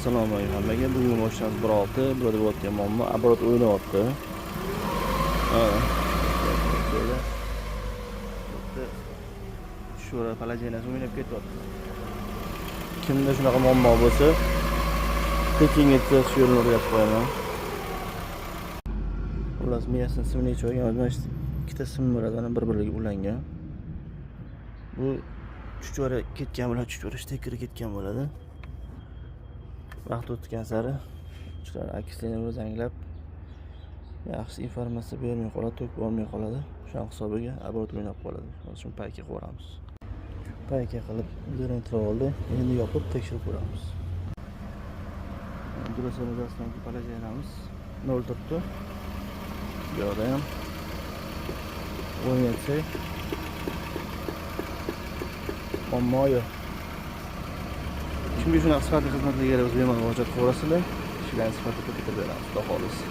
Assalomu alaykum hammaga. Bugun mashinamiz 1.6, burada bo'layotgan muammo оборот o'ynayapti. Sho'ra palajenasi o'ynab ketyapti. Kimda shunaqa muammo bo'lsa, tekinga shu yo'lni o'rgatib qo'yaman. Xullas, miyasini simni ichib olgan, mana shu ikkita sim bo'ladi, ana bir-biriga ulangan. Bu chuchvara ketgan bilan chuchvara stekeri ketgan bo'ladi. Vaqt o'tgan sari shular aksilini zanglab yaxshi informatsiya bermay qoladi, tok olmay qoladi. Shu hisobiga оборот o'ynab qoladi. Shuni payka qo'yamiz. Payka qilib birinchi oldi, endi yopib tekshirib ko'ramiz. Durasonimizdan palajenamiz 0 turibdi. Bu yerda ham o'ynatsak muammo yo'q. Kimga shunaqa sifatli xizmatlarga bemalol hojat ko'rasizlar, shularni sifatida bitirib beramiz, xudo xohlasa.